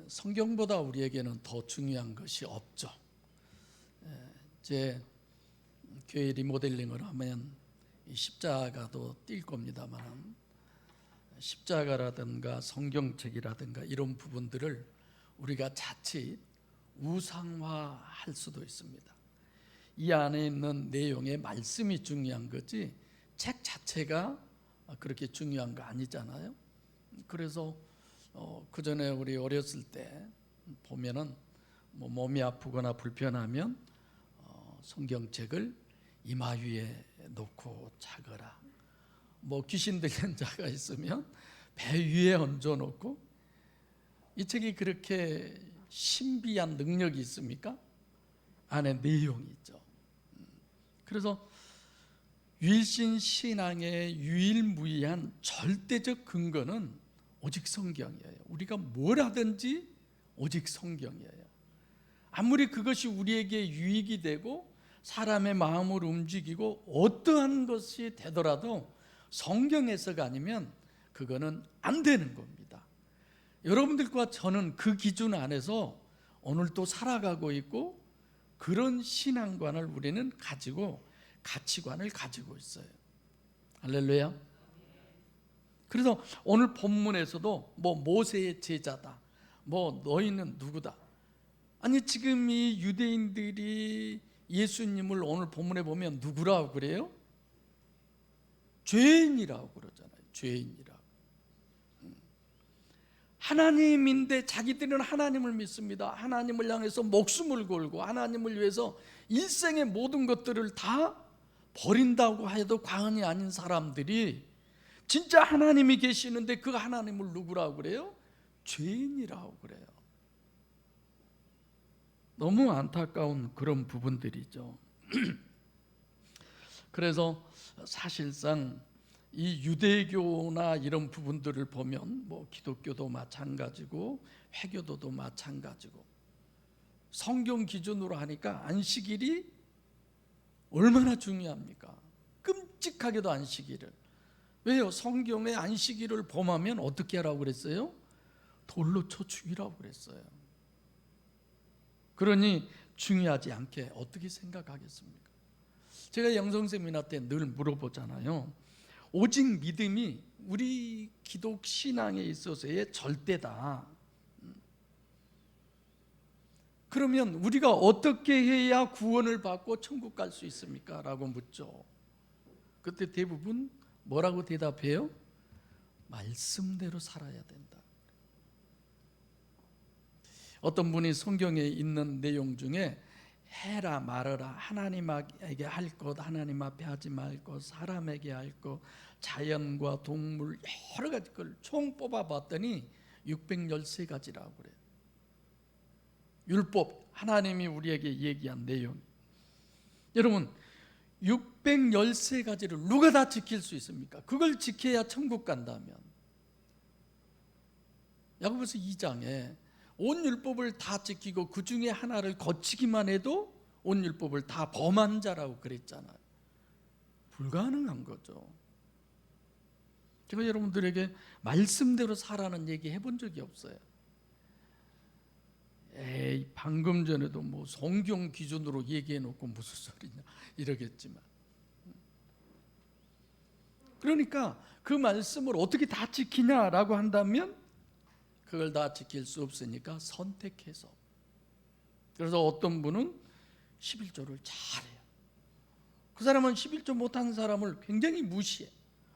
성경보다 우리에게는 더 중요한 것이 없죠. 제 교회 리모델링을 하면 십자가도 띌 겁니다만, 십자가라든가 성경책이라든가 이런 부분들을 우리가 자칫 우상화할 수도 있습니다. 이 안에 있는 내용의 말씀이 중요한 거지 책 자체가 그렇게 중요한 거 아니잖아요. 그래서 그 전에 우리 어렸을 때 보면은 몸이 아프거나 불편하면 성경책을 이마 위에 놓고 자거라. 귀신 들린 자가 있으면 배 위에 얹어 놓고. 이 책이 그렇게 신비한 능력이 있습니까? 안에 내용이 있죠. 그래서 유일신 신앙의 유일무이한 절대적 근거는 오직 성경이에요. 우리가 뭘 하든지 오직 성경이에요. 아무리 그것이 우리에게 유익이 되고 사람의 마음을 움직이고 어떠한 것이 되더라도 성경 해석 아니면 그거는 안 되는 겁니다. 여러분들과 저는 그 기준 안에서 오늘도 살아가고 있고, 그런 신앙관을 우리는 가지고 가치관을 가지고 있어요. 할렐루야. 그래서 오늘 본문에서도 모세의 제자다, 너희는 누구다. 아니, 지금 이 유대인들이 예수님을 오늘 본문에 보면 누구라고 그래요? 죄인이라고 그러잖아요. 죄인이라고. 하나님인데 자기들은 하나님을 믿습니다. 하나님을 향해서 목숨을 걸고 하나님을 위해서 일생의 모든 것들을 다 버린다고 해도 과언이 아닌 사람들이 진짜 하나님이 계시는데 그 하나님을 누구라고 그래요? 죄인이라고 그래요. 너무 안타까운 그런 부분들이죠. 그래서 사실상 이 유대교나 이런 부분들을 보면 기독교도 마찬가지고 회교도도 마찬가지고, 성경 기준으로 하니까 안식일이 얼마나 중요합니까? 끔찍하게도 안식일을. 왜요? 성경의 안식일을 범하면 어떻게 하라고 그랬어요? 돌로 쳐 죽이라고 그랬어요. 그러니 중요하지 않게 어떻게 생각하겠습니까? 제가 영성 세미나 때 늘 물어보잖아요. 오직 믿음이 우리 기독 신앙에 있어서의 절대다. 그러면 우리가 어떻게 해야 구원을 받고 천국 갈 수 있습니까? 라고 묻죠. 그때 대부분 뭐라고 대답해요? 말씀대로 살아야 된다. 어떤 분이 성경에 있는 내용 중에 해라 말어라, 하나님에게 할 것 하나님 앞에 하지 말 것, 사람에게 할 것, 자연과 동물 여러 가지 걸 총 뽑아봤더니 613가지라고 그래요. 율법, 하나님이 우리에게 얘기한 내용. 여러분, 613가지를 누가 다 지킬 수 있습니까? 그걸 지켜야 천국 간다면. 야고보서 2장에 온 율법을 다 지키고 그 중에 하나를 거치기만 해도 온 율법을 다 범한 자라고 그랬잖아요. 불가능한 거죠. 제가 여러분들에게 말씀대로 살라는 얘기 해본 적이 없어요. 방금 전에도 성경 기준으로 얘기해놓고 무슨 소리냐 이러겠지만, 그러니까 그 말씀을 어떻게 다 지키냐라고 한다면 그걸 다 지킬 수 없으니까 선택해서. 그래서 어떤 분은 11조를 잘해요. 그 사람은 11조 못하는 사람을 굉장히 무시해.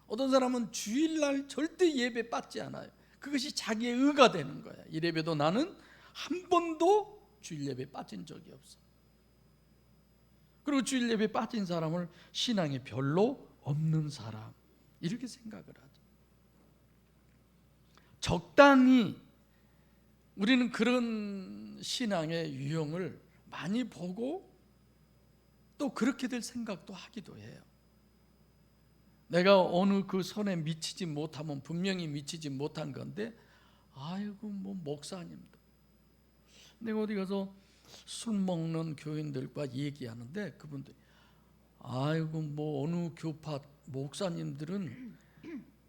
어떤 사람은 주일날 절대 예배 빠지지 않아요. 그것이 자기의 의가 되는 거야. 이래봬도 나는 한 번도 주일 예배 빠진 적이 없어. 그리고 주일 예배 빠진 사람을 신앙이 별로 없는 사람, 이렇게 생각을 하죠. 적당히 우리는 그런 신앙의 유형을 많이 보고 또 그렇게 될 생각도 하기도 해요. 내가 어느 그 선에 미치지 못하면 분명히 미치지 못한 건데, 아이고 목사님도, 내가 어디 가서 술 먹는 교인들과 얘기하는데 그분들, 아이고 어느 교파 목사님들은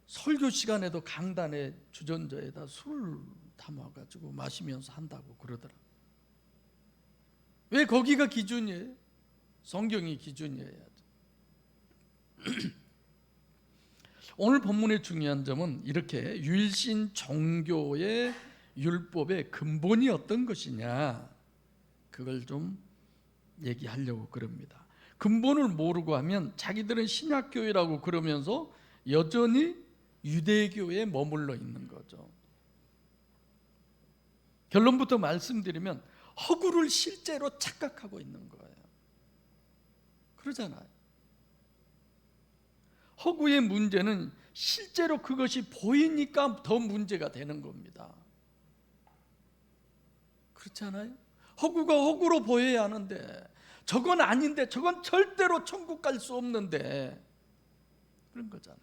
설교 시간에도 강단에 주전자에다 술을 담아가지고 마시면서 한다고 그러더라. 왜 거기가 기준이에요? 성경이 기준이어야죠. 오늘 본문의 중요한 점은 이렇게 유일신 종교의 율법의 근본이 어떤 것이냐, 그걸 좀 얘기하려고 그럽니다. 근본을 모르고 하면 자기들은 신약교회라고 그러면서 여전히 유대교에 머물러 있는 거죠. 결론부터 말씀드리면 허구를 실제로 착각하고 있는 거예요. 그러잖아요. 허구의 문제는 실제로 그것이 보이니까 더 문제가 되는 겁니다. 그렇지 않아요? 허구가 허구로 보여야 하는데, 저건 아닌데, 저건 절대로 천국 갈 수 없는데, 그런 거잖아요.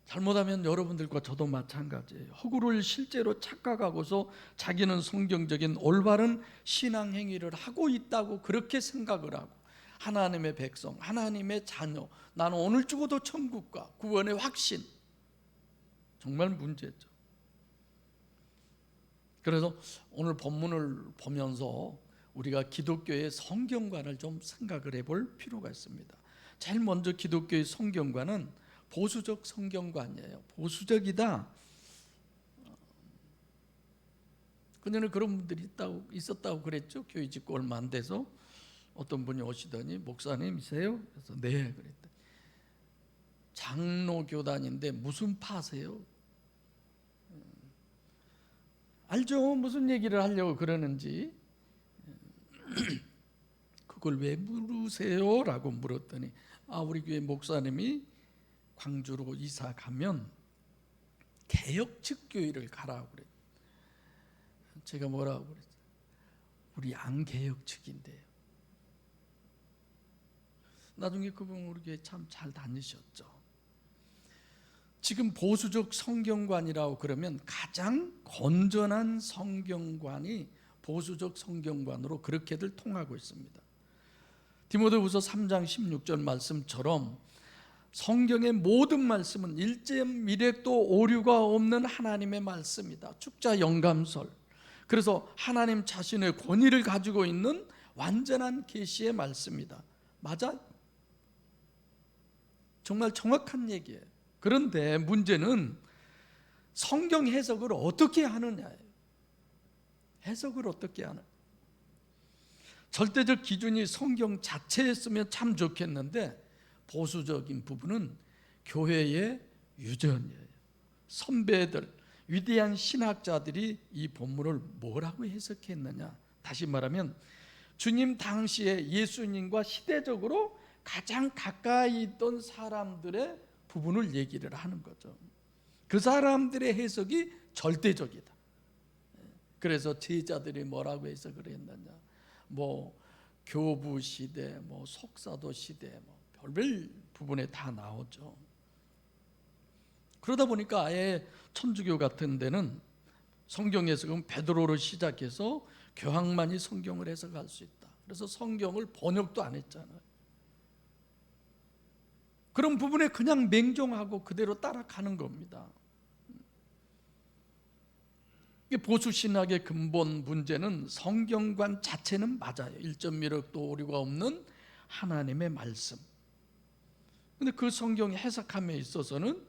잘못하면 여러분들과 저도 마찬가지예요. 허구를 실제로 착각하고서 자기는 성경적인 올바른 신앙 행위를 하고 있다고 그렇게 생각을 하고, 하나님의 백성, 하나님의 자녀, 나는 오늘 죽어도 천국과 구원의 확신, 정말 문제죠. 그래서 오늘 본문을 보면서 우리가 기독교의 성경관을 좀 생각을 해볼 필요가 있습니다. 제일 먼저 기독교의 성경관은 보수적 성경관이에요. 보수적이다. 그전에 그런 분들이 있었다고 그랬죠. 교회 짓고 얼마 안 돼서 어떤 분이 오시더니 목사님이세요? 그래서 네 그랬더니 장로교단인데 무슨 파세요? 알죠? 무슨 얘기를 하려고 그러는지. 그걸 왜 물으세요? 라고 물었더니 우리 교회 목사님이 광주로 이사 가면 개혁측 교회를 가라고 그래요. 제가 뭐라고 그랬어요? 우리 안 개혁측인데요. 나중에 그분 우리 교회 참 잘 다니셨죠. 지금 보수적 성경관이라고 그러면 가장 건전한 성경관이 보수적 성경관으로 그렇게들 통하고 있습니다. 디모데후서 3장 16절 말씀처럼 성경의 모든 말씀은 일점 미력도 오류가 없는 하나님의 말씀이다. 축자 영감설. 그래서 하나님 자신의 권위를 가지고 있는 완전한 계시의 말씀이다. 맞아요. 정말 정확한 얘기예요. 그런데 문제는 성경 해석을 어떻게 하느냐예요. 해석을 어떻게 하느냐. 절대적 기준이 성경 자체였으면 참 좋겠는데 보수적인 부분은 교회의 유전이에요. 선배들, 위대한 신학자들이 이 본문을 뭐라고 해석했느냐. 다시 말하면 주님 당시에 예수님과 시대적으로 가장 가까이 있던 사람들의 부분을 얘기를 하는 거죠. 그 사람들의 해석이 절대적이다. 그래서 제자들이 뭐라고 해석을 했느냐. 뭐 교부 시대, 뭐 속사도 시대, 뭐 별별 부분에 다 나오죠. 그러다 보니까 아예 천주교 같은 데는 성경 해석은 베드로로 시작해서 교황만이 성경을 해석할 수 있다. 그래서 성경을 번역도 안 했잖아요. 그런 부분에 그냥 맹종하고 그대로 따라가는 겁니다. 보수 신학의 근본 문제는 성경관 자체는 맞아요. 일점 미력도 오류가 없는 하나님의 말씀. 그런데 그 성경 해석함에 있어서는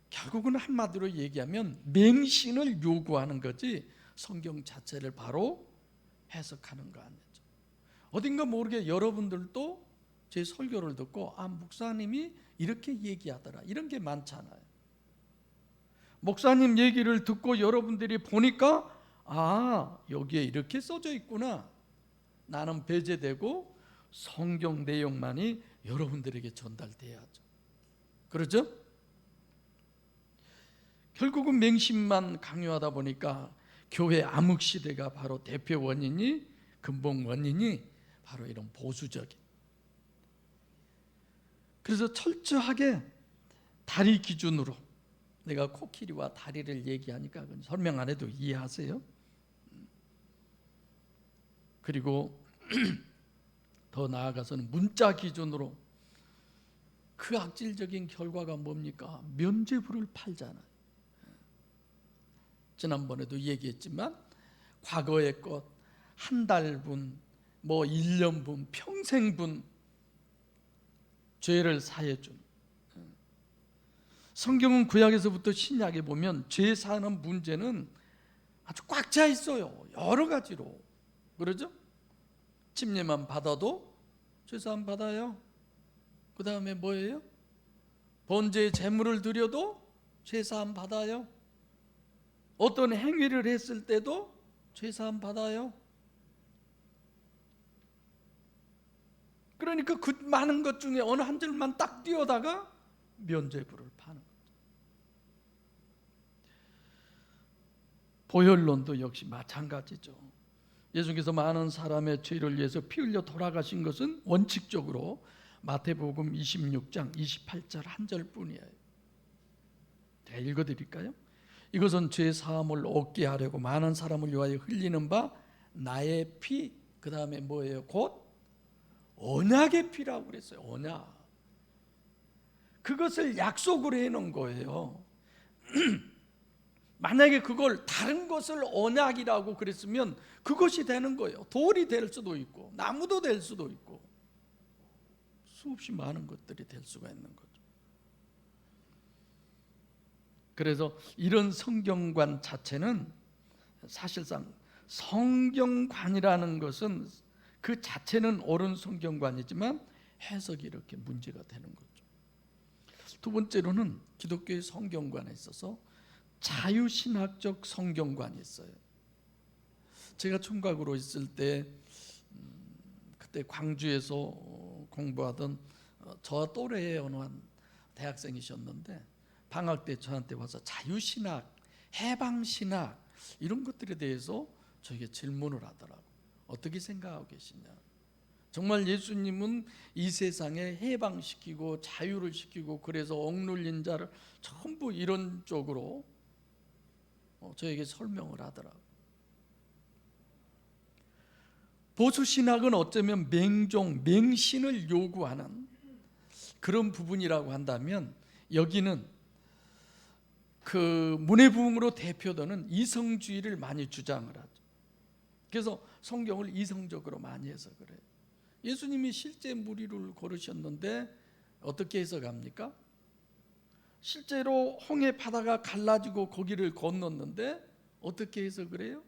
결국은 한마디로 얘기하면 맹신을 요구하는 거지 성경 자체를 바로 해석하는 거 아니죠. 어딘가 모르게 여러분들도 제 설교를 듣고 목사님이 이렇게 얘기하더라, 이런 게 많잖아요. 목사님 얘기를 듣고 여러분들이 보니까 여기에 이렇게 써져 있구나. 나는 배제되고 성경 내용만이 여러분들에게 전달돼야죠. 그렇죠? 결국은 맹신만 강요하다 보니까 교회 암흑시대가 바로 대표 원인이, 근본 원인이 바로 이런 보수적인. 그래서 철저하게 다리 기준으로, 내가 코끼리와 다리를 얘기하니까 설명 안 해도 이해하세요? 그리고 더 나아가서는 문자 기준으로 그 악질적인 결과가 뭡니까? 면죄부를 팔잖아요. 지난번에도 얘기했지만 과거의 것, 한 달분, 뭐 1년분, 평생분 죄를 사해준. 성경은 구약에서부터 신약에 보면 죄 사는 문제는 아주 꽉 차 있어요. 여러 가지로. 그러죠? 침례만 받아도 죄사함 받아요. 그 다음에 뭐예요? 번제의 제물을 드려도 죄사함 받아요. 어떤 행위를 했을 때도 죄사함 받아요. 그러니까 그 많은 것 중에 어느 한 줄만 딱 띄어다가 면죄부를 파는 거죠. 보혈론도 역시 마찬가지죠. 예수께서 많은 사람의 죄를 위해서 피 흘려 돌아가신 것은 원칙적으로 마태복음 26장 28절 한 절뿐이에요. 제가 읽어드릴까요? 이것은 죄 사함을 얻게 하려고 많은 사람을 위하여 흘리는 바 나의 피, 그 다음에 뭐예요? 곧 언약의 피라고 그랬어요. 언약. 그것을 약속으로 해놓은 거예요. 만약에 그걸 다른 것을 언약이라고 그랬으면 그것이 되는 거예요. 돌이 될 수도 있고 나무도 될 수도 있고 수없이 많은 것들이 될 수가 있는 거죠. 그래서 이런 성경관 자체는 사실상 성경관이라는 것은 그 자체는 옳은 성경관이지만 해석이 이렇게 문제가 되는 거죠. 두 번째로는 기독교의 성경관에 있어서 자유신학적 성경관이 있어요. 제가 총각으로 있을 때 그때 광주에서 공부하던 저와 또래의 어느 한 대학생이셨는데 방학 때 저한테 와서 자유신학, 해방신학 이런 것들에 대해서 저에게 질문을 하더라고요. 어떻게 생각하고 계시냐. 정말 예수님은 이 세상에 해방시키고 자유를 시키고 그래서 억눌린 자를 전부 이런 쪽으로 저에게 설명을 하더라고요. 보수신학은 어쩌면 맹종, 맹신을 요구하는 그런 부분이라고 한다면 여기는 그 문해부흥으로 대표되는 이성주의를 많이 주장을 하죠. 그래서 성경을 이성적으로 많이 해석을 해요. 예수님이 실제 무리를 걸으셨는데 어떻게 해석합니까? 실제로 홍해 바다가 갈라지고 거기를 건넜는데 어떻게 해석을 해요?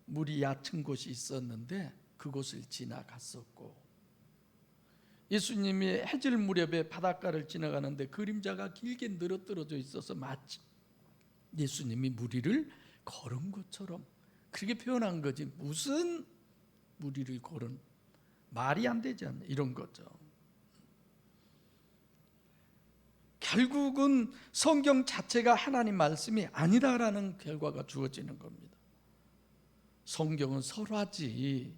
물이 얕은 곳이 있었는데 그곳을 지나갔었고, 예수님이 해질 무렵에 바닷가를 지나가는데 그림자가 길게 늘어뜨려져 있어서 마치 예수님이 무리를 걸은 것처럼 그렇게 표현한 거지, 무슨 무리를 걸은, 말이 안 되지 않나, 이런 거죠. 결국은 성경 자체가 하나님 말씀이 아니다라는 결과가 주어지는 겁니다. 성경은 설화지.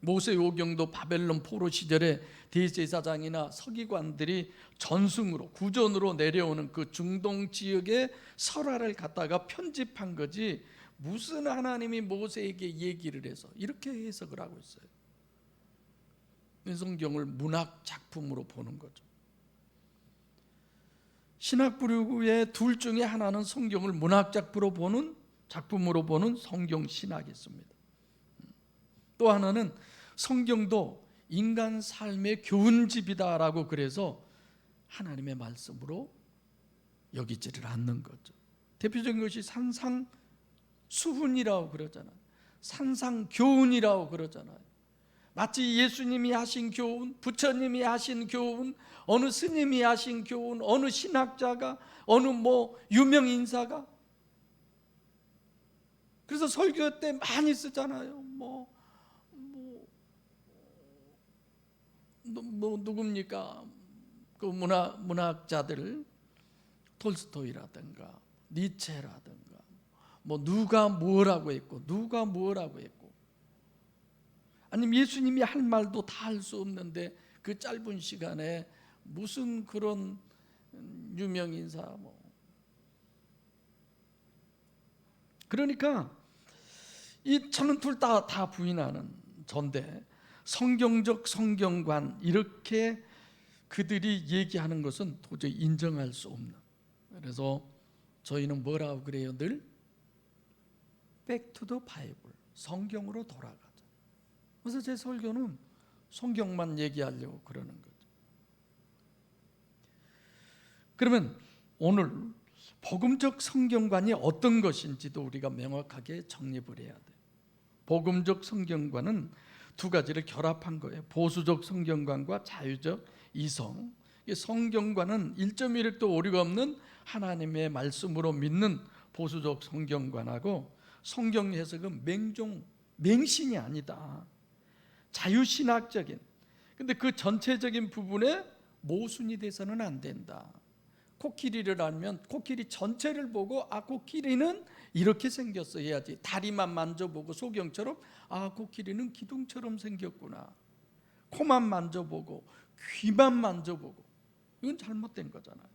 모세오경도 바벨론 포로 시절에 대제사장이나 서기관들이 전승으로 구전으로 내려오는 그 중동 지역의 설화를 갖다가 편집한 거지, 무슨 하나님이 모세에게 얘기를 해서 이렇게 해석을 하고 있어요. 성경을 문학 작품으로 보는 거죠. 신학 부류의 둘 중에 하나는 성경을 문학 작품으로 보는 성경 신학이 있습니다. 또 하나는 성경도 인간 삶의 교훈집이다라고 그래서 하나님의 말씀으로 여기지를 않는 거죠. 대표적인 것이 산상수훈이라고 그러잖아요. 산상교훈이라고 그러잖아요. 마치 예수님이 하신 교훈, 부처님이 하신 교훈, 어느 스님이 하신 교훈, 어느 신학자가, 어느 유명 인사가, 그래서 설교 때 많이 쓰잖아요. 누굽니까? 그 문학자들, 톨스토이라든가 니체라든가 누가 뭐라고 했고, 아니면 예수님이 할 말도 다 할 수 없는데 그 짧은 시간에 무슨 그런 유명 인사 그러니까 저는 둘 다 부인하는 전데, 성경적 성경관 이렇게 그들이 얘기하는 것은 도저히 인정할 수 없는, 그래서 저희는 뭐라고 그래요? 늘 Back to the Bible, 성경으로 돌아가자. 그래서 제 설교는 성경만 얘기하려고 그러는 거죠. 그러면 오늘 복음적 성경관이 어떤 것인지도 우리가 명확하게 정립을 해야 돼요. 복음적 성경관은 두 가지를 결합한 거예요. 보수적 성경관과 자유적 이성. 성경관은 1.1획도 오류가 없는 하나님의 말씀으로 믿는 보수적 성경관하고, 성경 해석은 맹신이 아니다, 자유신학적인, 근데 그 전체적인 부분에 모순이 돼서는 안 된다. 코끼리를 알면 코끼리 전체를 보고 코끼리는 이렇게 생겼어 해야지, 다리만 만져보고 소경처럼 코끼리는 기둥처럼 생겼구나, 코만 만져보고 귀만 만져보고, 이건 잘못된 거잖아요.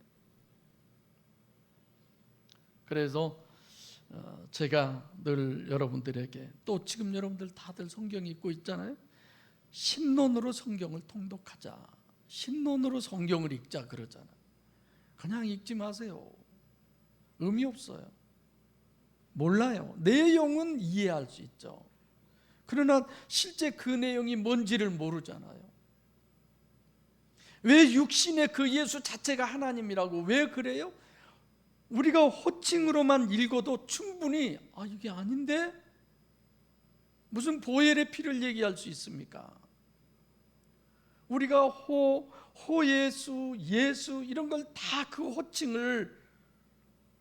그래서 제가 늘 여러분들에게, 또 지금 여러분들 다들 성경 읽고 있잖아요. 신론으로 성경을 통독하자, 신론으로 성경을 읽자 그러잖아요. 그냥 읽지 마세요. 의미 없어요. 몰라요. 내용은 이해할 수 있죠. 그러나 실제 그 내용이 뭔지를 모르잖아요. 왜 육신의 그 예수 자체가 하나님이라고 왜 그래요? 우리가 호칭으로만 읽어도 충분히 이게 아닌데? 무슨 보혈의 피를 얘기할 수 있습니까? 우리가 호예수, 예수 이런 걸 다 그 호칭을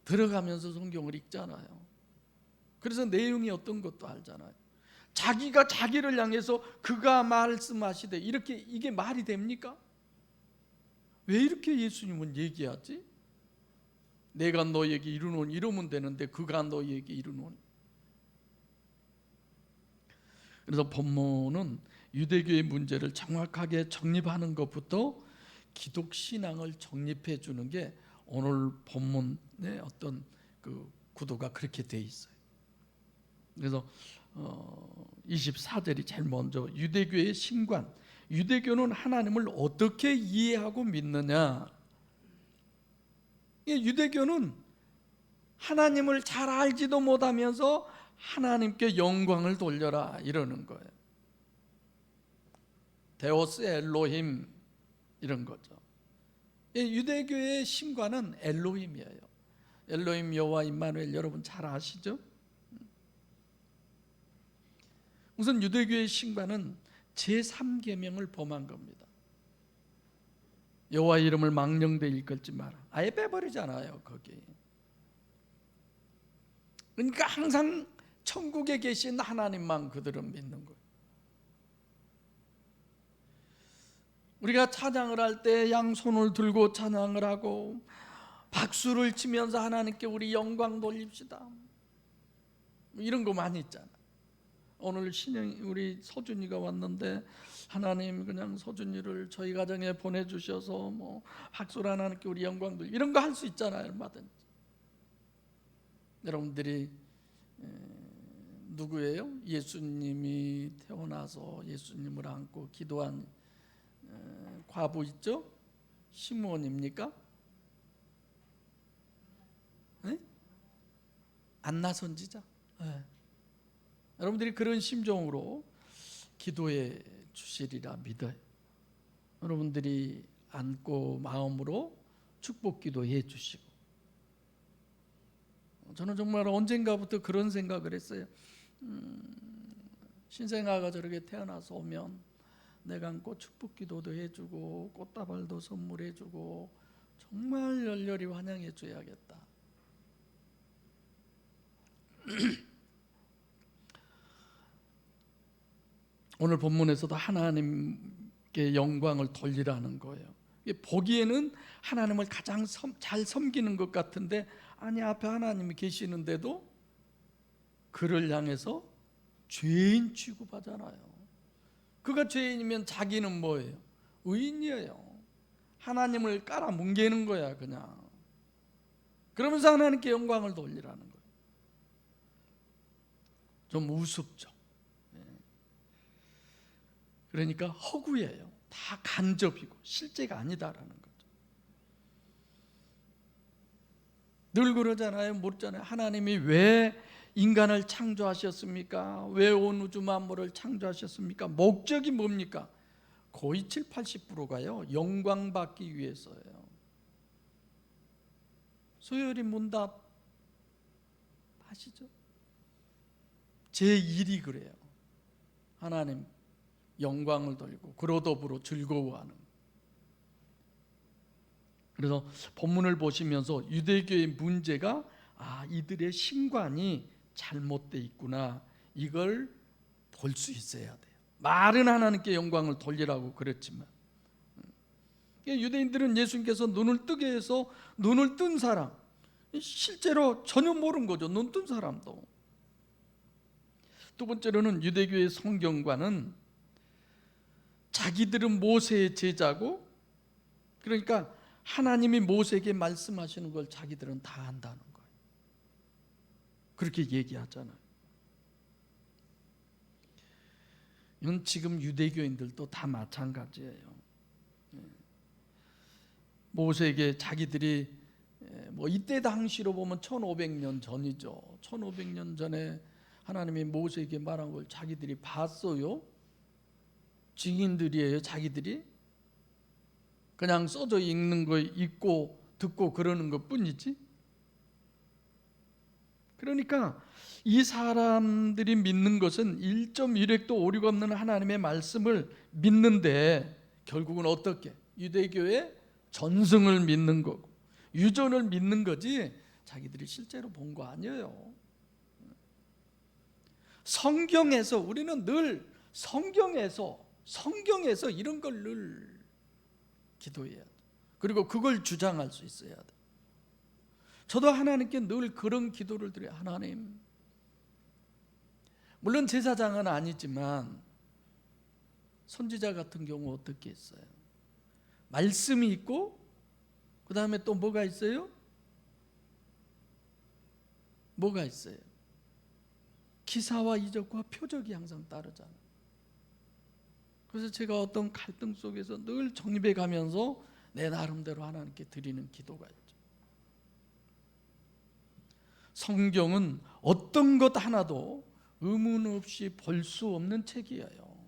들어가면서 성경을 읽잖아요. 그래서 내용이 어떤 것도 알잖아요. 자기가 자기를 향해서 그가 말씀하시되, 이게 말이 됩니까? 왜 이렇게 예수님은 얘기하지? 내가 너에게 이르노니 이러면 되는데 그가 너에게 이르노니. 그래서 본문은 유대교의 문제를 정확하게 정립하는 것부터 기독신앙을 정립해 주는 게 오늘 본문의 어떤 그 구도가 그렇게 돼 있어요. 그래서 24절이 제일 먼저 유대교의 신관, 유대교는 하나님을 어떻게 이해하고 믿느냐. 유대교는 하나님을 잘 알지도 못하면서 하나님께 영광을 돌려라 이러는 거예요. 데오스 엘로힘 이런 거죠. 유대교의 신관은 엘로힘이에요. 엘로힘 여호와 임마누엘 여러분 잘 아시죠? 우선 유대교의 신관은 제3계명을 범한 겁니다. 여호와 이름을 망령되이 일컫지 마라. 아예 빼버리잖아요 거기. 그러니까 항상 천국에 계신 하나님만 그들은 믿는 거예요. 우리가 찬양을 할 때 양손을 들고 찬양을 하고 박수를 치면서 하나님께 우리 영광 돌립시다, 이런 거 많이 있잖아. 오늘 우리 서준이가 왔는데 하나님 그냥 서준이를 저희 가정에 보내주셔서 박수를 하나님께 우리 영광 돌립시다, 이런 거 할 수 있잖아요. 얼마든지. 여러분들이 누구예요? 예수님이 태어나서 예수님을 안고 기도한 과부 있죠? 시므온입니까? 네? 안나 선지자. 네. 여러분들이 그런 심정으로 기도해 주시리라 믿어요. 여러분들이 안고 마음으로 축복 기도해 주시고, 저는 정말 언젠가부터 그런 생각을 했어요. 신생아가 저렇게 태어나서 오면 내가 안고 축복 기도도 해주고 꽃다발도 선물해주고 정말 열렬히 환영해 줘야겠다. 오늘 본문에서도 하나님께 영광을 돌리라는 거예요. 보기에는 하나님을 가장 잘 섬기는 것 같은데, 아니 앞에 하나님이 계시는데도 그를 향해서 죄인 취급하잖아요. 그가 죄인이면 자기는 뭐예요? 의인이에요. 하나님을 깔아뭉개는 거야 그냥. 그러면서 하나님께 영광을 돌리라는 거예요. 좀 우습죠. 그러니까 허구예요. 다 간접이고 실제가 아니다라는 거죠. 늘 그러잖아요. 묻잖아요. 하나님이 왜 인간을 창조하셨습니까? 왜 온 우주 만물을 창조하셨습니까? 목적이 뭡니까? 거의 7, 80%가요 영광 받기 위해서예요. 소열이 문답 하시죠? 제 일이 그래요. 하나님 영광을 돌리고 그로 더불어 즐거워하는. 그래서 본문을 보시면서 유대교의 문제가 이들의 신관이 잘못되어 있구나, 이걸 볼 수 있어야 돼요. 말은 하나님께 영광을 돌리라고 그랬지만 유대인들은 예수님께서 눈을 뜨게 해서 눈을 뜬 사람, 실제로 전혀 모르는 거죠. 눈 뜬 사람도. 두 번째로는 유대교의 성경과는 자기들은 모세의 제자고, 그러니까 하나님이 모세에게 말씀하시는 걸 자기들은 다 한다는 거예요. 그렇게 얘기하잖아요. 이건 지금 유대교인들도 다 마찬가지예요. 모세에게 자기들이 이때 당시로 보면 1500년 전이죠. 1500년 전에 하나님이 모세에게 말한 걸 자기들이 봤어요. 증인들이에요. 자기들이 그냥 써져 읽는 거 읽고 듣고 그러는 것 뿐이지. 그러니까 이 사람들이 믿는 것은 1.1획도 오류가 없는 하나님의 말씀을 믿는데, 결국은 어떻게? 유대교의 전승을 믿는 거고 유전을 믿는 거지 자기들이 실제로 본 거 아니에요. 성경에서 우리는 늘 성경에서 이런 걸 늘 기도해야 돼. 그리고 그걸 주장할 수 있어야 돼. 저도 하나님께 늘 그런 기도를 드려요. 하나님, 물론 제사장은 아니지만 선지자 같은 경우 어떻게 했어요? 말씀이 있고 그 다음에 또 뭐가 있어요? 뭐가 있어요? 기사와 이적과 표적이 항상 따르잖아요. 그래서 제가 어떤 갈등 속에서 늘 정립해 가면서 내 나름대로 하나님께 드리는 기도가 있죠. 성경은 어떤 것 하나도 의문 없이 볼 수 없는 책이에요.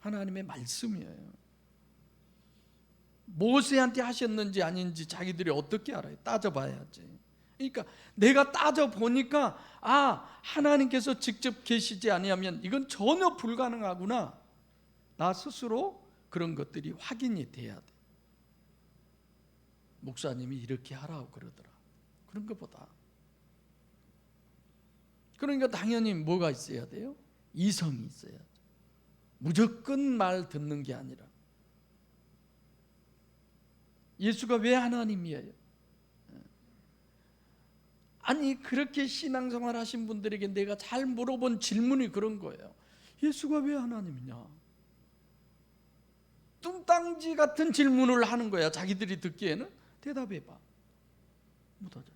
하나님의 말씀이에요. 모세한테 하셨는지 아닌지 자기들이 어떻게 알아요? 따져봐야지. 그러니까 내가 따져보니까 하나님께서 직접 계시지 아니하면 이건 전혀 불가능하구나, 나 스스로 그런 것들이 확인이 돼야 돼. 목사님이 이렇게 하라고 그러더라, 그런 것보다. 그러니까 당연히 뭐가 있어야 돼요? 이성이 있어야 돼. 무조건 말 듣는 게 아니라. 예수가 왜 하나님이에요? 아니, 그렇게 신앙생활 하신 분들에게 내가 잘 물어본 질문이 그런 거예요. 예수가 왜 하나님이냐? 뚱땅지 같은 질문을 하는 거야. 자기들이 듣기에는. 대답해봐. 못하죠.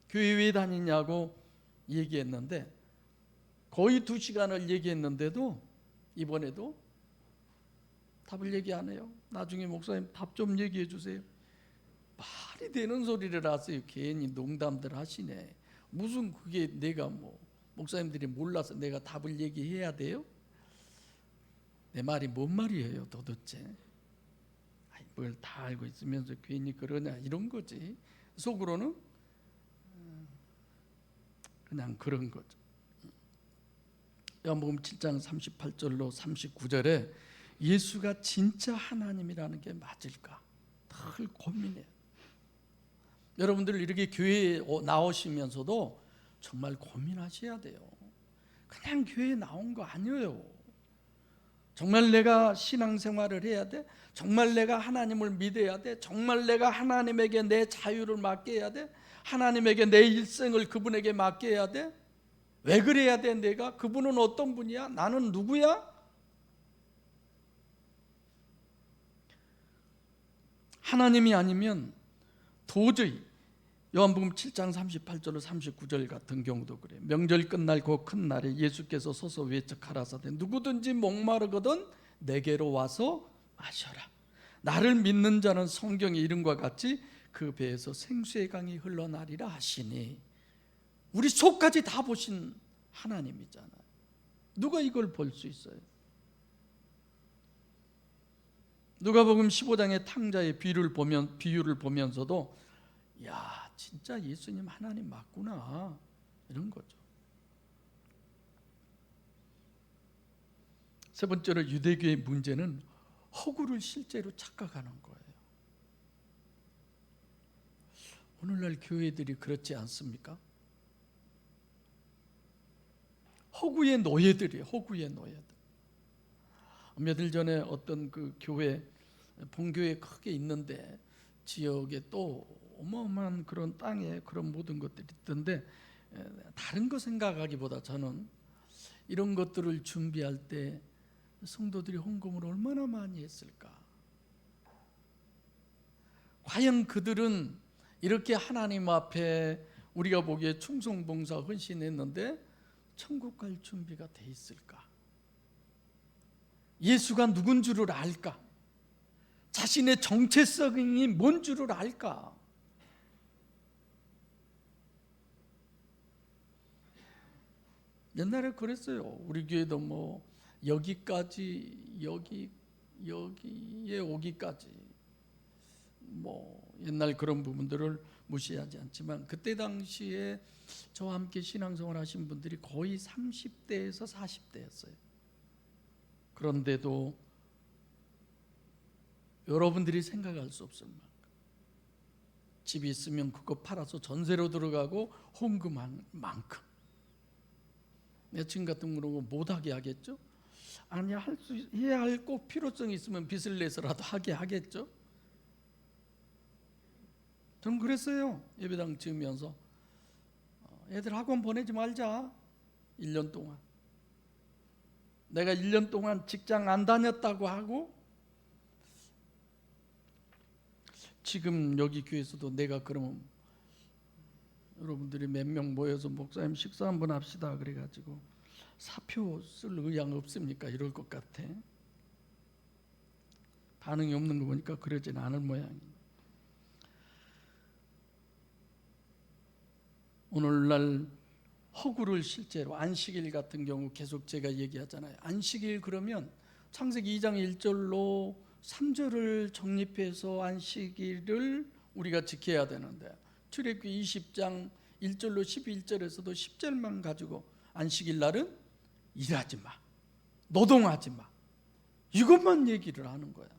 교회 왜 다니냐고 얘기했는데 거의 2시간을 얘기했는데도 이번에도 답을 얘기 안 해요. 나중에 목사님 답 좀 얘기해 주세요. 말이 되는 소리를 하세요. 괜히 농담들 하시네. 무슨 그게 내가 목사님들이 몰라서 내가 답을 얘기해야 돼요? 내 말이 뭔 말이에요 도대체? 뭘 다 알고 있으면서 괜히 그러냐, 이런 거지. 속으로는 그냥 그런 거죠. 요한복음 7장 38절로 39절에 예수가 진짜 하나님이라는 게 맞을까 늘 고민해요. 여러분들 이렇게 교회에 나오시면서도 정말 고민하셔야 돼요. 그냥 교회에 나온 거 아니에요. 정말 내가 신앙생활을 해야 돼? 정말 내가 하나님을 믿어야 돼? 정말 내가 하나님에게 내 자유를 맡겨야 돼? 하나님에게 내 일생을 그분에게 맡겨야 돼? 왜 그래야 돼? 내가? 그분은 어떤 분이야? 나는 누구야? 하나님이 아니면 도저히, 요한복음 7장 38절로 39절 같은 경우도 그래요. 명절 끝날 그 큰 날에 예수께서 서서 외척하라사대 누구든지 목마르거든 내게로 와서 마셔라. 나를 믿는 자는 성경의 이름과 같이 그 배에서 생수의 강이 흘러나리라 하시니, 우리 속까지 다 보신 하나님이잖아요. 누가 이걸 볼 수 있어요? 누가복음 15장의 탕자의 비유를 보면서도 야, 진짜 예수님 하나님 맞구나, 이런 거죠. 세 번째로 유대교의 문제는 허구를 실제로 착각하는 거예요. 오늘날 교회들이 그렇지 않습니까? 허구의 노예들이에요. 허구의 노예들. 며칠 전에 어떤 그 교회, 본교회 크게 있는데 지역에 또 어마어마한 그런 땅에 그런 모든 것들이 있던데, 다른 거 생각하기보다 저는 이런 것들을 준비할 때 성도들이 헌금을 얼마나 많이 했을까? 과연 그들은 이렇게 하나님 앞에 우리가 보기에 충성봉사 헌신했는데 천국 갈 준비가 돼 있을까? 예수가 누군 줄을 알까? 자신의 정체성이 뭔 줄을 알까? 옛날에 그랬어요. 우리 교회도 뭐 여기까지, 여기에 오기까지, 뭐 옛날 그런 부분들을 무시하지 않지만, 그때 당시에 저와 함께 신앙생활 하신 분들이 거의 30대에서 40대였어요. 그런데도 여러분들이 생각할 수 없을 만큼 집이 있으면 그거 팔아서 전세로 들어가고 헌금한 만큼. 내 친구 같은 경우는 못하게 하겠죠? 아니, 해야 할 꼭 필요성이 있으면 빚을 내서라도 하게 하겠죠? 저는 그랬어요. 예배당 지으면서 애들 학원 보내지 말자, 1년 동안. 내가 1년 동안 직장 안 다녔다고 하고, 지금 여기 교회에서도 내가 그러면 여러분들이 몇 명 모여서 목사님 식사 한번 합시다 그래가지고 사표 쓸 의향 없습니까? 이럴 것 같아. 반응이 없는 거 보니까 그러진 않을 모양이에요. 오늘날 허구를 실제로, 안식일 같은 경우 계속 제가 얘기하잖아요. 안식일 그러면 창세기 2장 1절로 3절을 정립해서 안식일을 우리가 지켜야 되는데, 출애굽기 20장 1절로 11절에서도 10절만 가지고 안식일 날은 일하지 마, 노동하지 마, 이것만 얘기를 하는 거야.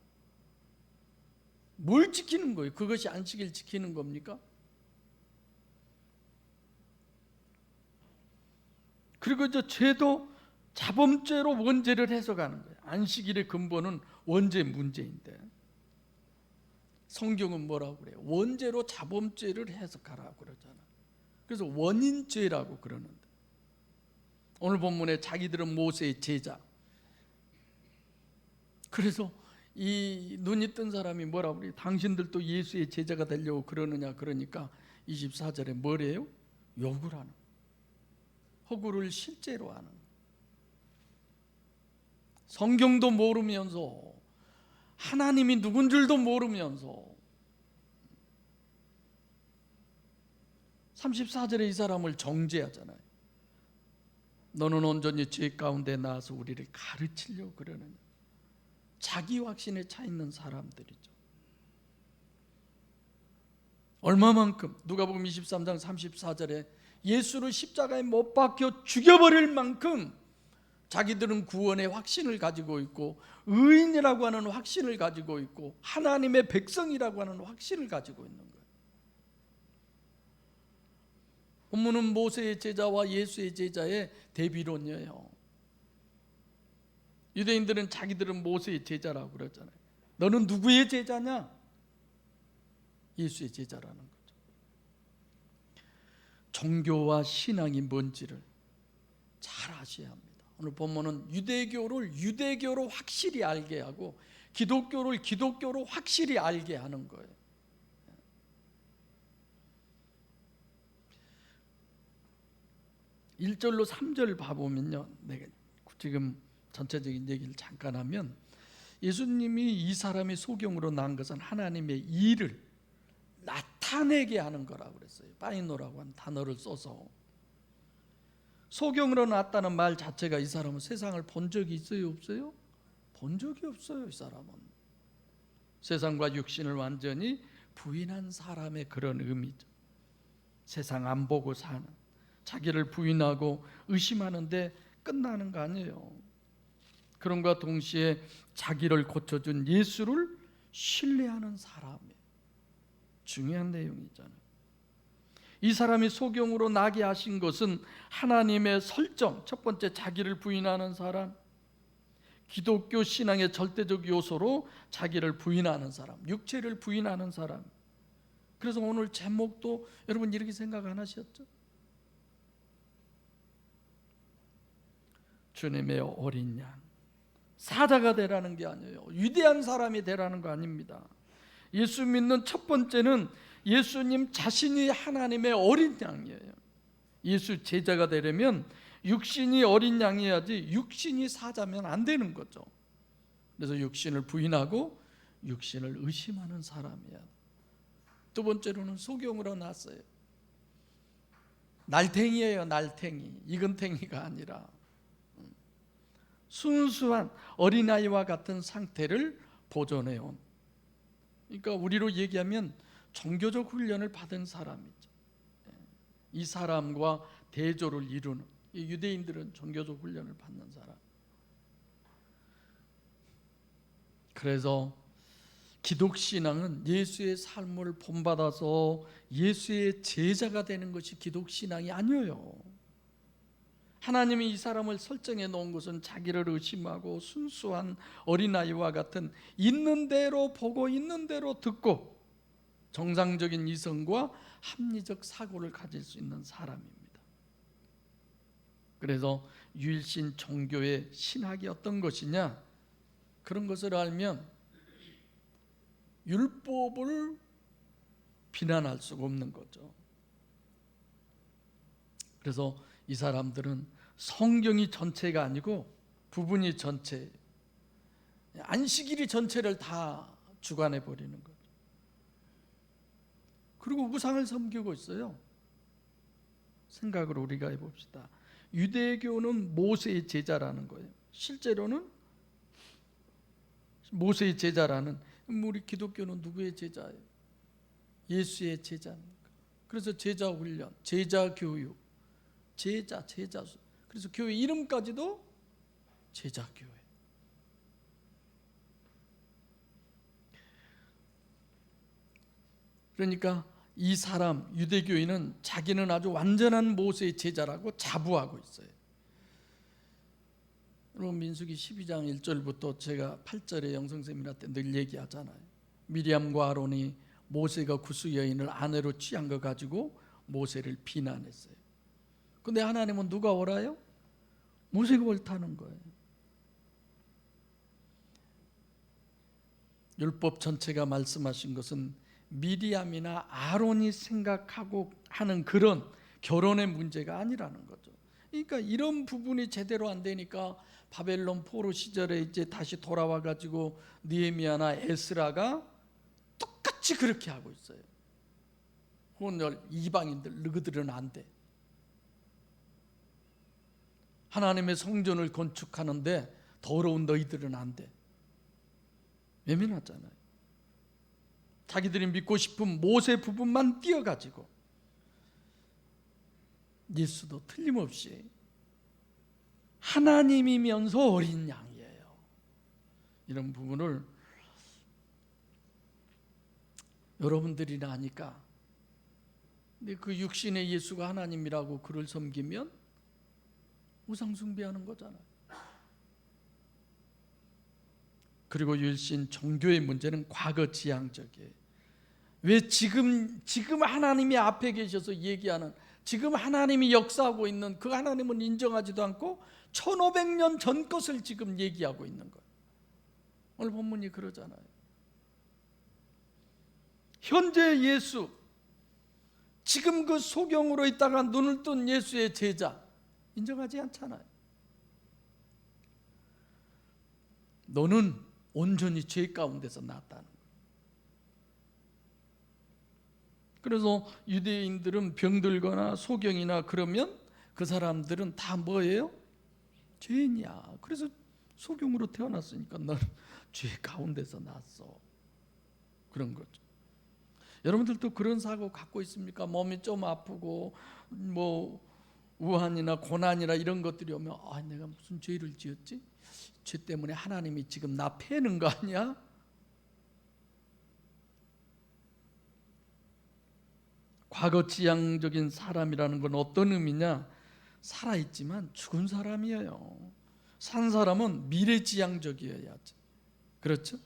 뭘 지키는 거예요? 그것이 안식일 지키는 겁니까? 그리고 이제 죄도 자범죄로 원죄를 해석하는 거예요. 안식일의 근본은 원죄 문제인데 성경은 뭐라고 그래요? 원죄로 자범죄를 해석하라고 그러잖아. 그래서 원인죄라고 그러는데, 오늘 본문에 자기들은 모세의 제자. 그래서 이 눈이 뜬 사람이 뭐라고 그래요? 당신들도 예수의 제자가 되려고 그러느냐 그러니까 24절에 뭐래요? 욕을 하는, 허구를 실제로 하는, 성경도 모르면서 하나님이 누군 줄도 모르면서 34절에 이 사람을 정죄하잖아요. 너는 온전히 죄 가운데 나와서 우리를 가르치려고 그러느냐. 자기 확신에 차 있는 사람들이죠. 얼마만큼, 누가복음 23장 34절에 예수를 십자가에 못 박혀 죽여버릴 만큼 자기들은 구원의 확신을 가지고 있고, 의인이라고 하는 확신을 가지고 있고, 하나님의 백성이라고 하는 확신을 가지고 있는 거예요. 본문은 모세의 제자와 예수의 제자의 대비론이에요. 유대인들은 자기들은 모세의 제자라고 그러잖아요. 너는 누구의 제자냐? 예수의 제자라는 거죠. 종교와 신앙이 뭔지를 잘 아셔야 합니다. 오늘 본문은 유대교를 유대교로 확실히 알게 하고, 기독교를 기독교로 확실히 알게 하는 거예요. (1절로) (3절) 봐보면요, 내가 지금 전체적인 얘기를 잠깐 하면, 예수님이 이 사람이 소경으로 난 것은 하나님의 일을 나타내게 하는 거라고 그랬어요. 파이노라고 한 단어를 써서. 소경으로 났다는 말 자체가 이 사람은 세상을 본 적이 있어요, 없어요? 본 적이 없어요. 이 사람은 세상과 육신을 완전히 부인한 사람의 그런 의미죠. 세상 안 보고 사는, 자기를 부인하고 의심하는데 끝나는 거 아니에요. 그런가 동시에 자기를 고쳐준 예수를 신뢰하는 사람이에요. 중요한 내용이잖아요. 이 사람이 소경으로 나게 하신 것은 하나님의 설정, 첫 번째 자기를 부인하는 사람, 기독교 신앙의 절대적 요소로 자기를 부인하는 사람, 육체를 부인하는 사람. 그래서 오늘 제목도 여러분 이렇게 생각 안 하셨죠? 주님의 어린 양. 사자가 되라는 게 아니에요. 위대한 사람이 되라는 거 아닙니다. 예수 믿는 첫 번째는 예수님 자신이 하나님의 어린 양이에요. 예수 제자가 되려면 육신이 어린 양이어야지 육신이 사자면 안 되는 거죠. 그래서 육신을 부인하고 육신을 의심하는 사람이야. 두 번째로는 소경으로 났어요. 날탱이에요. 날탱이. 이근탱이가 아니라 순수한 어린아이와 같은 상태를 보존해온, 그러니까 우리로 얘기하면 종교적 훈련을 받은 사람이죠. 이 사람과 대조를 이루는, 유대인들은 종교적 훈련을 받는 사람. 그래서 기독신앙은 예수의 삶을 본받아서 예수의 제자가 되는 것이 기독신앙이 아니에요. 하나님이 이 사람을 설정해 놓은 것은 자기를 의심하고 순수한 어린아이와 같은 있는 대로 보고 있는 대로 듣고 정상적인 이성과 합리적 사고를 가질 수 있는 사람입니다. 그래서 유일신 종교의 신학이 어떤 것이냐, 그런 것을 알면 율법을 비난할 수가 없는 거죠. 그래서 이 사람들은 성경이 전체가 아니고 부분이 전체, 안식일이 전체를 다 주관해 버리는 거죠. 그리고 우상을 섬기고 있어요. 생각을 우리가 해봅시다. 유대교는 모세의 제자라는 거예요. 실제로는 모세의 제자라는, 우리 기독교는 누구의 제자예요? 예수의 제자입니까? 그래서 제자 훈련, 제자 교육, 제자. 그래서 교회 이름까지도 제자교회. 그러니까 이 사람 유대교인은 자기는 아주 완전한 모세의 제자라고 자부하고 있어요. 여러분 민수기 12장 1절부터 제가 8절에 영성세미나 때 늘 얘기하잖아요. 미리암과 아론이 모세가 구스 여인을 아내로 취한 거 가지고 모세를 비난했어요. 근데 하나님은 누가 옳아요? 모세가 옳다는 거예요. 율법 전체가 말씀하신 것은 미리암이나 아론이 생각하고 하는 그런 결혼의 문제가 아니라는 거죠. 그러니까 이런 부분이 제대로 안 되니까 바벨론 포로 시절에 이제 다시 돌아와 가지고 느헤미야나 에스라가 똑같이 그렇게 하고 있어요. 오늘 이방인들 너희들은 안 돼. 하나님의 성전을 건축하는데 더러운 너희들은 안 돼. 외면하잖아요. 자기들이 믿고 싶은 모세 부분만 띄어가지고. 예수도 틀림없이 하나님이면서 어린 양이에요. 이런 부분을 여러분들이나 하니까, 근데 그 육신의 예수가 하나님이라고 그를 섬기면 우상 숭배하는 거잖아요. 그리고 유일신 종교의 문제는 과거 지향적이에요. 왜 지금 하나님이 앞에 계셔서 얘기하는, 지금 하나님이 역사하고 있는 그 하나님은 인정하지도 않고 1500년 전 것을 지금 얘기하고 있는 거예요. 오늘 본문이 그러잖아요. 현재 예수, 지금 그 소경으로 있다가 눈을 뜬 예수의 제자 인정하지 않잖아요. 너는 온전히 죄 가운데서 났다는 거예요. 그래서 유대인들은 병들거나 소경이나 그러면 그 사람들은 다 뭐예요? 죄인이야. 그래서 소경으로 태어났으니까 너는 죄 가운데서 났어. 그런 거죠. 여러분들도 그런 사고 갖고 있습니까? 몸이 좀 아프고 뭐 우환이나 고난이나 이런 것들이 오면 내가 무슨 죄를 지었지? 죄 때문에 하나님이 지금 나 패는 거 아니야? 과거 지향적인 사람이라는 건 어떤 의미냐? 살아있지만 죽은 사람이에요. 산 사람은 미래지향적이어야지. 그렇죠?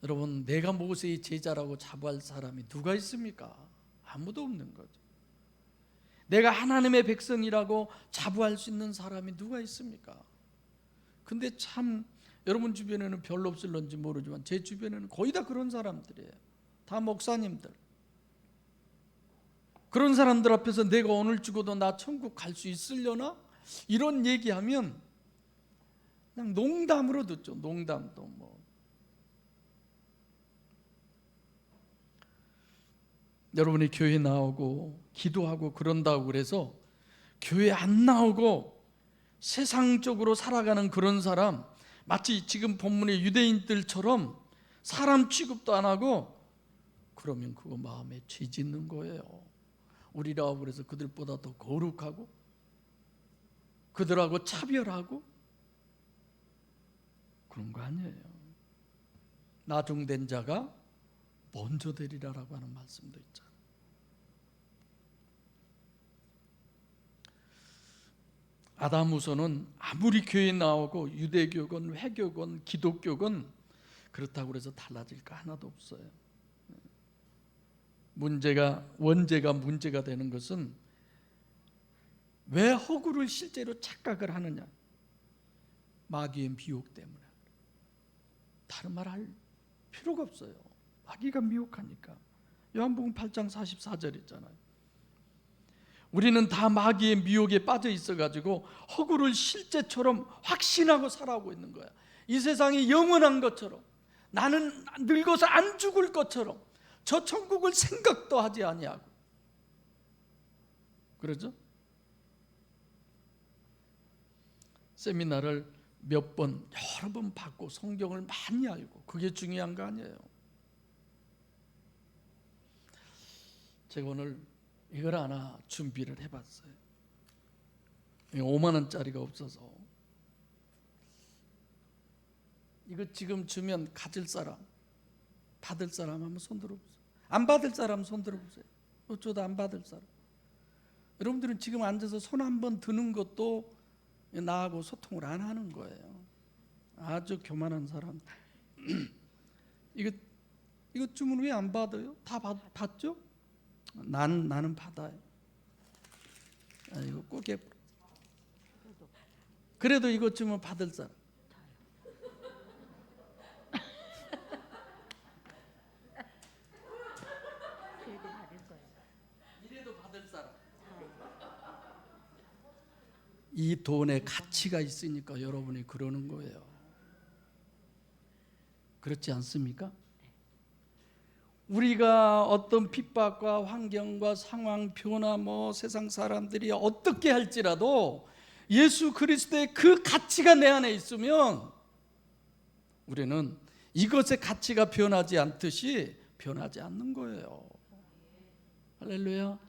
여러분, 내가 모세의 제자라고 자부할 사람이 누가 있습니까? 아무도 없는 거죠. 내가 하나님의 백성이라고 자부할 수 있는 사람이 누가 있습니까? 근데 참 여러분 주변에는 별로 없을런지 모르지만 제 주변에는 거의 다 그런 사람들이에요. 다 목사님들. 그런 사람들 앞에서 내가 오늘 죽어도 나 천국 갈 수 있으려나? 이런 얘기하면 그냥 농담으로 듣죠. 농담도 뭐. 여러분이 교회 나오고 기도하고 그런다고 그래서 교회 안 나오고 세상적으로 살아가는 그런 사람, 마치 지금 본문의 유대인들처럼 사람 취급도 안 하고, 그러면 그거 마음에 죄 짓는 거예요. 우리라고 그래서 그들보다 더 거룩하고 그들하고 차별하고 그런 거 아니에요. 나중된 자가 먼저 되리라라고 하는 말씀도 있잖아요. 아담 후손은 아무리 교회 나오고 유대교건, 회교건, 기독교건 그렇다고 해서 달라질 거 하나도 없어요. 원죄가 문제가 되는 것은 왜 허구를 실제로 착각을 하느냐? 마귀의 미혹 때문에. 다른 말 할 필요가 없어요. 마귀가 미혹하니까. 요한복음 8장 44절 있잖아요. 우리는 다 마귀의 미혹에 빠져 있어가지고 허구를 실제처럼 확신하고 살아오고 있는 거야. 이 세상이 영원한 것처럼, 나는 늙어서 안 죽을 것처럼, 저 천국을 생각도 하지 아니하고. 그러죠? 세미나를 여러 번 받고 성경을 많이 알고, 그게 중요한 거 아니에요. 제가 오늘 이걸 하나 준비를 해봤어요. 5만 원짜리가 없어서. 이거 지금 주면 가질 사람, 받을 사람 한번 손 들어보세요. 안 받을 사람 손 들어보세요. 어쩌다 안 받을 사람. 여러분들은 지금 앉아서 손 한번 드는 것도 나하고 소통을 안 하는 거예요. 아주 교만한 사람. 이거 주면 왜 안 받아요? 다 받죠? 나는 받아요. 이거 꼭 해. 그래도 이것 주면 받을 사람. 이래도 받을 사람. 이 돈에 가치가 있으니까 여러분이 그러는 거예요. 그렇지 않습니까? 우리가 어떤 핍박과 환경과 상황, 변화, 세상 사람들이 어떻게 할지라도 예수 그리스도의 그 가치가 내 안에 있으면 우리는 이것의 가치가 변하지 않듯이 변하지 않는 거예요. 할렐루야.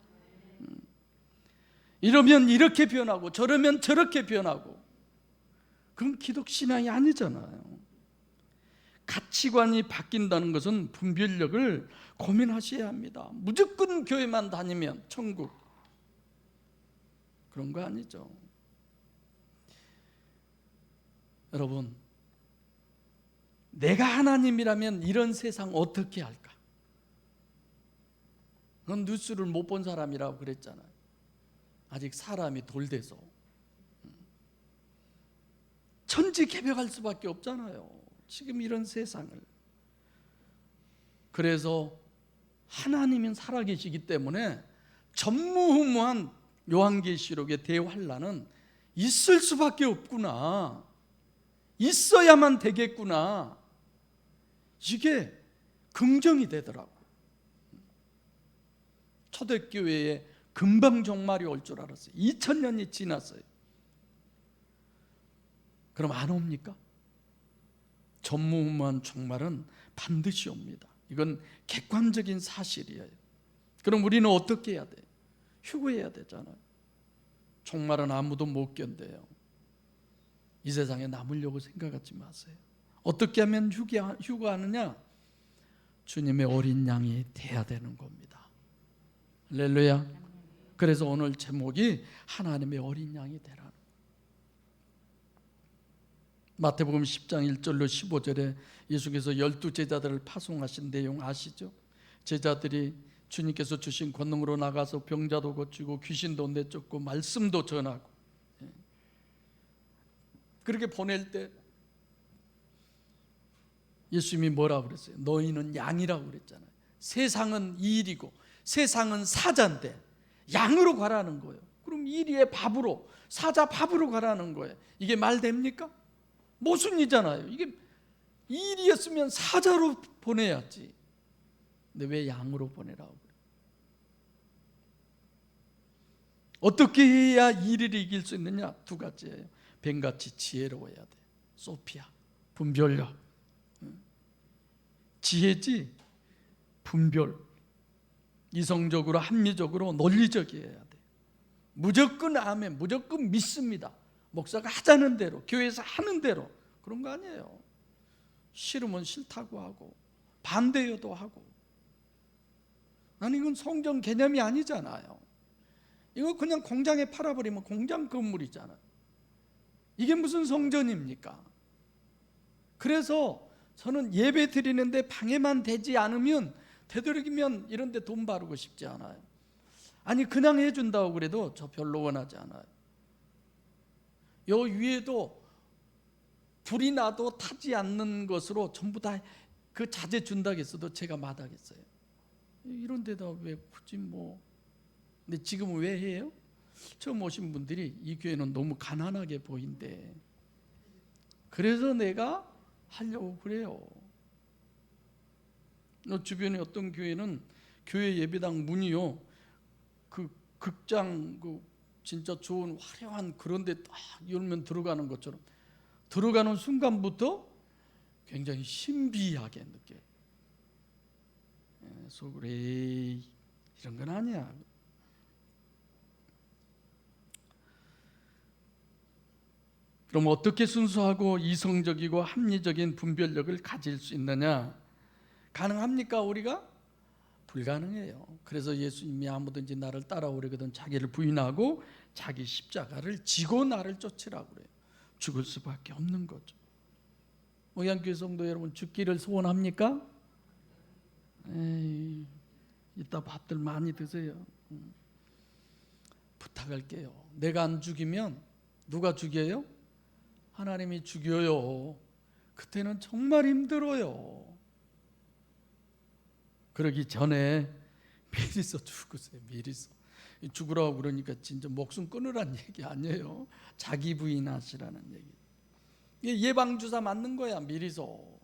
이러면 이렇게 변하고 저러면 저렇게 변하고, 그건 기독신앙이 아니잖아요. 가치관이 바뀐다는 것은 분별력을 고민하셔야 합니다. 무조건 교회만 다니면 천국, 그런 거 아니죠. 여러분, 내가 하나님이라면 이런 세상 어떻게 할까? 그건 뉴스를 못 본 사람이라고 그랬잖아요. 아직 사람이 덜 돼서 천지개벽할 수밖에 없잖아요. 지금 이런 세상을. 그래서 하나님은 살아계시기 때문에 있어야만 되겠구나. 이게 긍정이 되더라고. 초대교회에 금방 종말이 올 줄 알았어요. 2000년이 지났어요. 그럼 안 옵니까? 전무후무한 종말은 반드시 옵니다. 이건 객관적인 사실이에요. 그럼 우리는 어떻게 해야 돼요? 휴거해야 되잖아요. 종말은 아무도 못 견뎌요. 이 세상에 남으려고 생각하지 마세요. 어떻게 하면 휴거하느냐? 주님의 어린 양이 돼야 되는 겁니다. 할렐루야. 그래서 오늘 제목이 하나님의 어린 양이 되라는. 마태복음 10장 1절로 15절에 예수께서 12제자들을 파송하신 내용 아시죠? 제자들이 주님께서 주신 권능으로 나가서 병자도 고치고 귀신도 내쫓고 말씀도 전하고, 그렇게 보낼 때 예수님이 뭐라고 그랬어요? 너희는 양이라고 그랬잖아요. 세상은 이일이고 세상은 사자인데 양으로 가라는 거예요. 그럼 이리의 밥으로, 사자 밥으로 가라는 거예요. 이게 말 됩니까? 모순이잖아요. 이게 이일이었으면 사자로 보내야지. 근데 왜 양으로 보내라고 그래요? 어떻게 해야 이일을 이길 수 있느냐? 두 가지예요. 뱀같이 지혜로워야 돼. 소피아, 분별력. 지혜지, 분별. 이성적으로, 합리적으로, 논리적이어야 돼. 무조건 아멘, 무조건 믿습니다. 목사가 하자는 대로, 교회에서 하는 대로. 그런 거 아니에요. 싫으면 싫다고 하고 반대여도 하고. 아니, 이건 성경 개념이 아니잖아요. 이거 그냥 공장에 팔아버리면 공장 건물이잖아요. 이게 무슨 성전입니까? 그래서 저는 예배 드리는데 방해만 되지 않으면, 되도록이면 이런 데 돈 바르고 싶지 않아요. 아니, 그냥 해준다고 그래도 저 별로 원하지 않아요. 요 위에도 불이 나도 타지 않는 것으로 전부 다 그 자재 준다고 했어도 제가 마다겠어요. 이런 데다 왜 굳이 뭐. 근데 지금은 왜 해요? 처음 오신 분들이 이 교회는 너무 가난하게 보인대. 그래서 내가 하려고 그래요. 주변에 어떤 교회는 교회 예배당 문이요, 그 극장, 그 진짜 좋은 화려한 그런 데 딱 열면 들어가는 것처럼, 들어가는 순간부터 굉장히 신비하게 느껴요. 속으로 에이, 이런 건 아니야. 그럼 어떻게 순수하고 이성적이고 합리적인 분별력을 가질 수 있느냐? 가능합니까 우리가? 불가능해요. 그래서 예수님이 아무든지 나를 따라오려거든 자기를 부인하고 자기 십자가를 지고 나를 쫓으라고 그래요. 죽을 수밖에 없는 거죠. 목양교회 성도 여러분, 죽기를 소원합니까? 에이, 이따 밥들 많이 드세요. 부탁할게요. 내가 안 죽이면 누가 죽여요? 하나님이 죽여요. 그때는 정말 힘들어요. 그러기 전에 미리서 죽으세요. 미리서. 죽으라고 그러니까 진짜 목숨 끊으란 얘기 아니에요. 자기 부인하시라는 얘기. 이게 예방주사 맞는 거야. 미리서.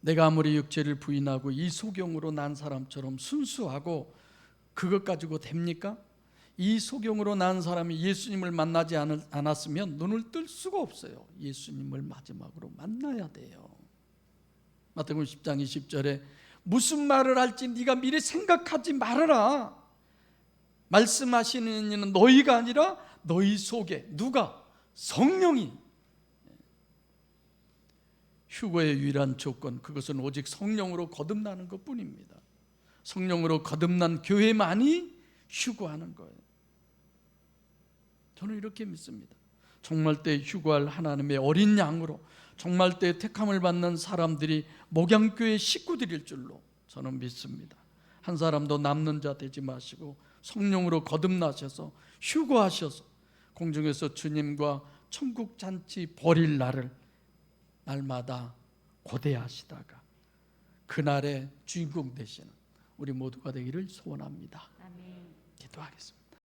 내가 아무리 육체를 부인하고 이 소경으로 난 사람처럼 순수하고 그것 가지고 됩니까? 이 소경으로 난 사람이 예수님을 만나지 않았으면 눈을 뜰 수가 없어요. 예수님을 마지막으로 만나야 돼요. 마태복음 10장 20절에 무슨 말을 할지 네가 미리 생각하지 말아라. 말씀하시는 이는 너희가 아니라 너희 속에 누가? 성령이. 휴거의 유일한 조건, 그것은 오직 성령으로 거듭나는 것뿐입니다. 성령으로 거듭난 교회만이 휴거하는 거예요. 저는 이렇게 믿습니다. 종말 때 휴거할 하나님의 어린 양으로 종말 때 택함을 받는 사람들이 목양교회 식구들일 줄로 저는 믿습니다. 한 사람도 남는 자 되지 마시고 성령으로 거듭나셔서 휴거하셔서 공중에서 주님과 천국 잔치 벌일 날을 날마다 고대하시다가 그날의 주인공 되시는 우리 모두가 되기를 소원합니다. 아멘. 기도하겠습니다.